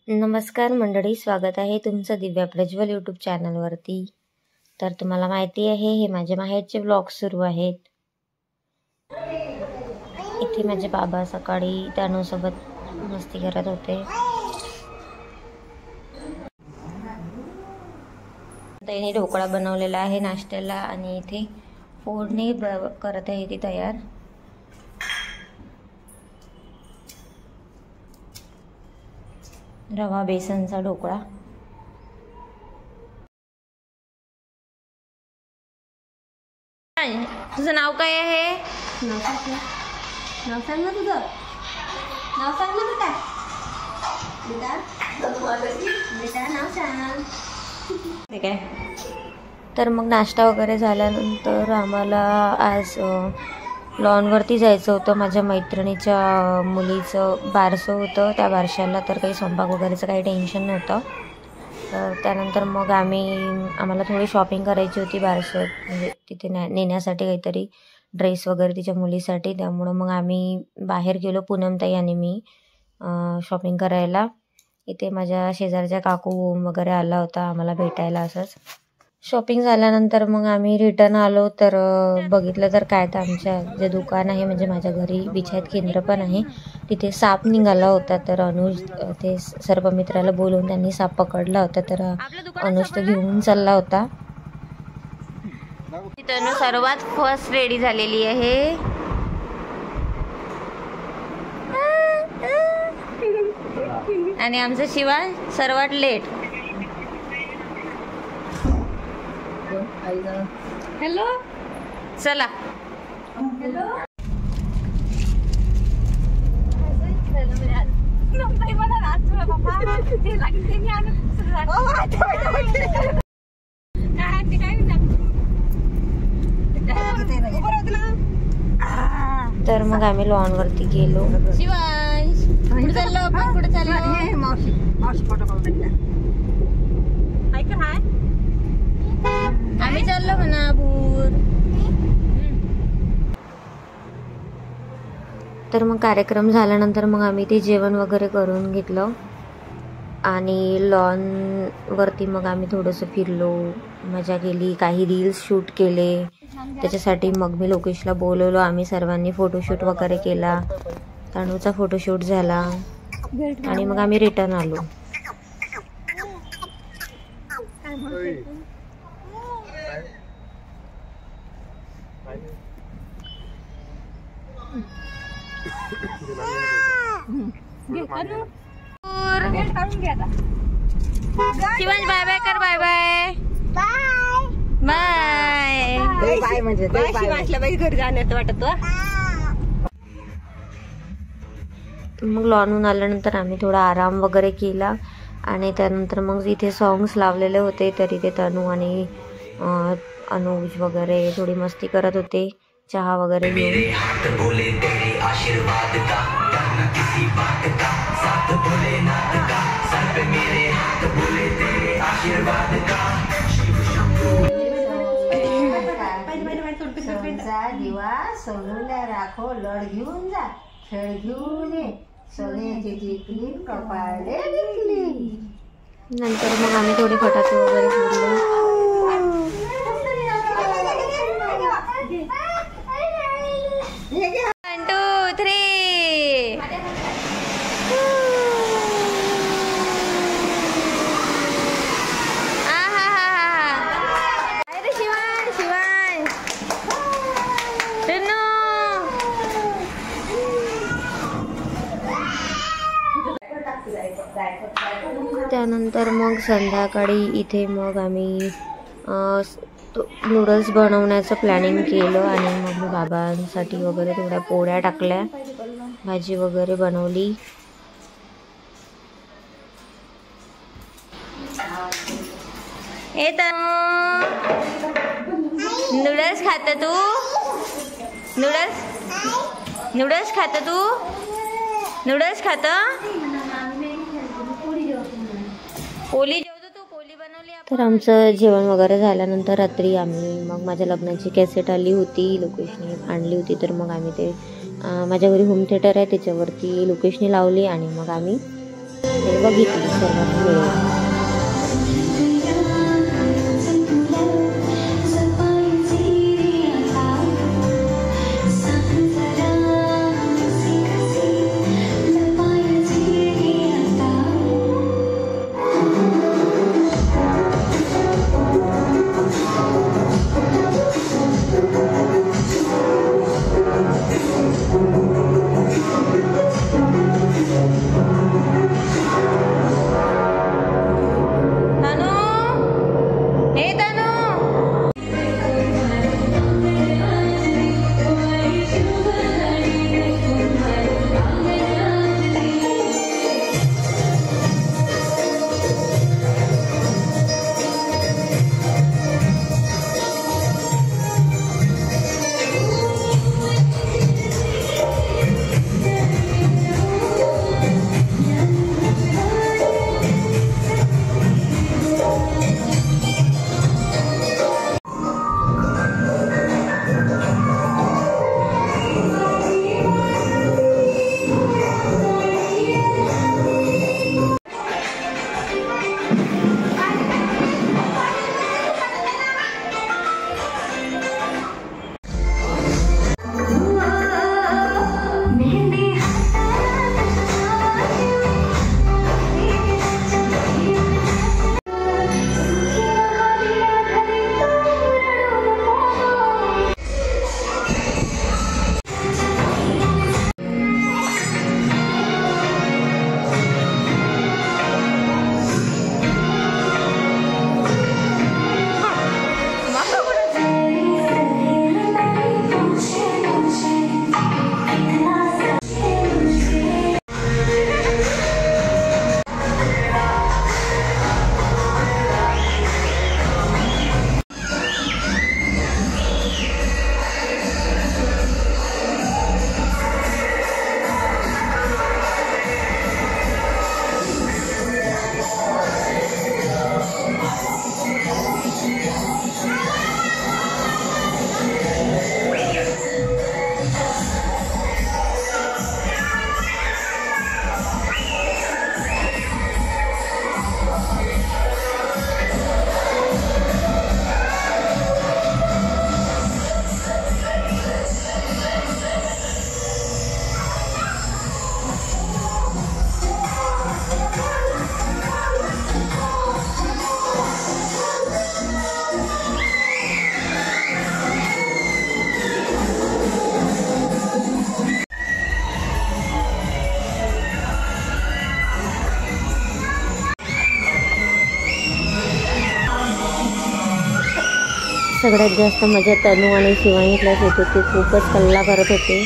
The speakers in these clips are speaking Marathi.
नमस्कार मंडळी, स्वागत आहे तुमचं दिव्या प्रज्वल यूट्यूब चॅनलवरती। तर तुम्हाला माहिती आहे हे माझे माहेरचे व्लॉग सुरू आहेत। इथे माझे बाबा सकाळी त्यानुसोबत मस्ती करत होते। त्यांनी ढोकळा बनवलेला आहे नाश्त्याला आणि इथे फोडणी करत आहे ती तयार। रवा बेसनचा ढोकळा। तुझं नाव काय आहे? नाव सांग ना तुझं। नाव सांग ना बेटा। बेटा नाव सांग। ठीक आहे। तर मग नाश्ता वगैरे झाल्यानंतर आम्हाला आज लॉनवरती जायचं होतं। माझ्या मैत्रिणीच्या मुलीचं बारसं होतं, त्या बारशाला तर काही स्वयंपाक वगैरेचं काही टेन्शन नव्हतं। तर त्यानंतर मग आम्हाला थोडी शॉपिंग करायची होती बारशात, म्हणजे तिथे नेण्यासाठी काहीतरी ड्रेस वगैरे तिच्या मुलीसाठी। त्यामुळं मग आम्ही बाहेर गेलो, पूनमताई आणि मी शॉपिंग करायला। इथे माझ्या शेजारच्या काकू वगैरे आला होता आम्हाला भेटायला असंच। शॉपिंग झाल्यानंतर मग आम्ही रिटर्न आलो। तर बघितलं तर काय तर आमच्या जे दुकान आहे, म्हणजे माझ्या घरी बिछायत केंद्र पण आहे, तिथे साप निघाला होता। तर अनुज ते सर्पमित्राला बोलवून त्यांनी साप पकडला होता। तर अनुज तो घेऊन चालला होता। तनु सर्वात फर्स्ट रेडी झालेली आहे। आणि आमचं शिवान सर्वात लेट। हॅलो चला। तर मग आम्ही लॉनवरती गेलो। शिवांश कुठे चाललो आपण? कुठे चाललो? मावशी फोटो काढून आम्ही चाललो मनापूर। तर मग कार्यक्रम झाल्यानंतर मग आम्ही ते जेवण वगैरे करून घेतलं आणि लॉन वरती मग आम्ही थोडंसं फिरलो, मजा केली, काही रील्स शूट केले। त्याच्यासाठी मग मी लोकेशला बोलवलो, आम्ही सर्वांनी फोटोशूट वगैरे केला। तणूचा फोटोशूट झाला आणि मग आम्ही रिटर्न आलो। शिवांश बाय बाय कर। बाय बाय बाय बाय म्हणजे शिवांशला बाई घरी जाण्यात वाटत। मग लॉनहून आल्यानंतर आम्ही थोडा आराम वगैरे केला आणि त्यानंतर मग इथे सॉंग्स लावलेले होते। तर इथे तनू आणि अनुज वगैरे थोडी मस्ती करत होते, चहा वगैरे घेऊन। दिवा सोनूला राखो, लढ घेऊन जा, खेळ घेऊन ये, सोन्याची टिकली कपाळे टिकली। नंतर मग आम्ही थोडे फटाके वगैरे फोडले। 1 2 3 त्यानंतर मग संध्याकाळी इथे मग आम्ही नूडल्स बनवण्याचं प्लॅनिंग केलं आणि मग मी बाबांसाठी वगैरे थोड्या पोळ्या टाकल्या, भाजी वगैरे बनवली। नूडल्स खाता तू? नूडल्स खाता तू? नूडल्स खाता? पोली जेवतो तू? पोली बनवली। तर आमचं जेवण वगैरे झाल्यानंतर रात्री आम्ही मग माझ्या लग्नाची कॅसेट आली होती, लोकेशने आणली होती। तर मग आम्ही ते माझ्या घरी होम थिएटर आहे त्याच्यावरती लोकेशने लावली आणि मग आम्ही हे बघितलं सर्वात वेळ. सगळ्यात जास्त मजा तनू आणि शिवानीलाच येत होती. खूपच कल्ला करत होते.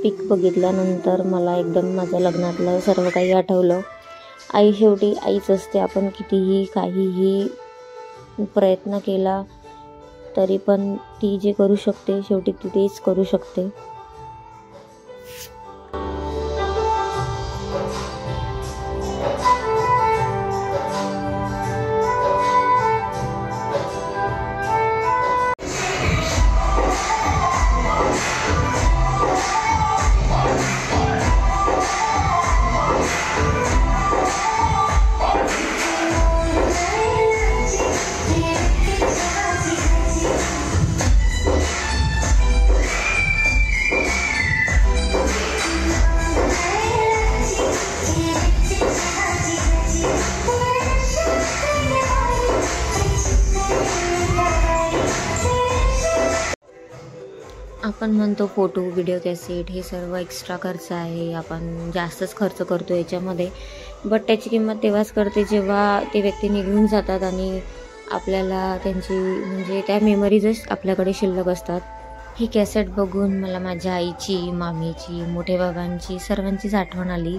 पिक बघितल्यानंतर मला एकदम माझ्या लग्नातलं सर्व काही आठवलं. आई शेवटी आईच असते. आपण कितीही काहीही प्रयत्न केला तरी पण ती जे करू शकते शेवटी ती तेच करू शकते. आपण म्हणतो फोटो, व्हिडिओ कॅसेट हे सर्व एक्स्ट्रा खर्च आहे, आपण जास्तच खर्च करतो याच्यामध्ये, बट त्याची किंमत तेव्हाच करते जेव्हा ते व्यक्ती निघून जातात आणि आपल्याला त्यांची म्हणजे त्या मेमरीजच आपल्याकडे शिल्लक असतात. ही कॅसेट बघून मला माझ्या आईची, मामीची, मोठे बाबांची, सर्वांचीच आठवण आली.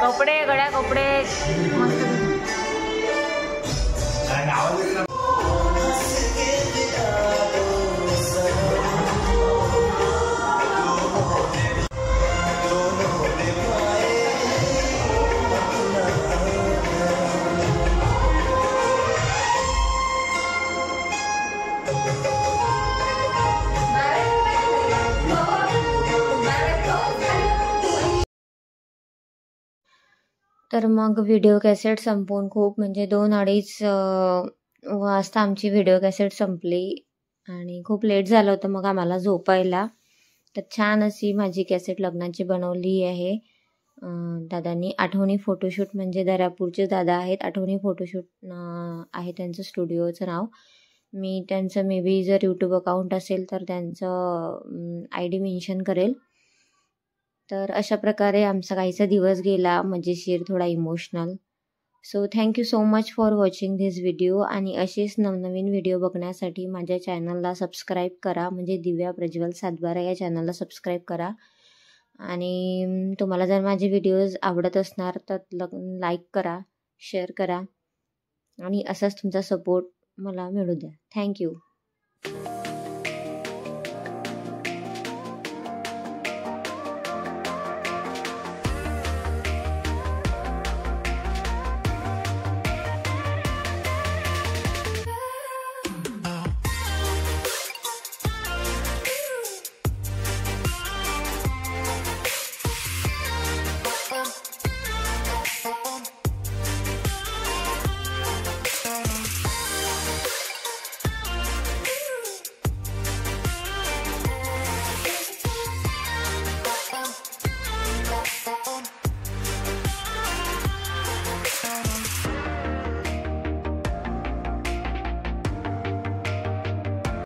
कपडे गड्या कपडे मस्त. तर मग व्हिडिओ कॅसेट संपवून खूप म्हणजे 2-2:30 वाजता आमची व्हिडिओ कॅसेट संपली आणि खूप लेट झालं होतं मग आम्हाला झोपायला. तर छान अशी माझी कॅसेट लग्नाची बनवली आहे. दादांनी आठवणी फोटोशूट, म्हणजे दर्यापूरचे दादा आहेत, आठवणी फोटोशूट आहे त्यांचं स्टुडिओचं नाव. मी त्यांचं मे बी जर यूट्यूब अकाउंट असेल तर त्यांचं ID मेन्शन करेल. तर अशा प्रकारे आमचा काहीसा दिवस गेला, मजेशीर, थोडा emotional. So thank you so much for watching this video. आणि असेच नवनवीन व्हिडिओ बघण्यासाठी माझ्या चॅनलला सबस्क्राईब करा, म्हणजे दिव्या प्रज्वल सातबारा या चॅनलला सबस्क्राईब करा. आणि तुम्हाला जर माझे व्हिडिओज आवडत असणार तर लाईक करा, शेअर करा आणि असाच तुमचा सपोर्ट मला मिळू द्या. थँक्यू.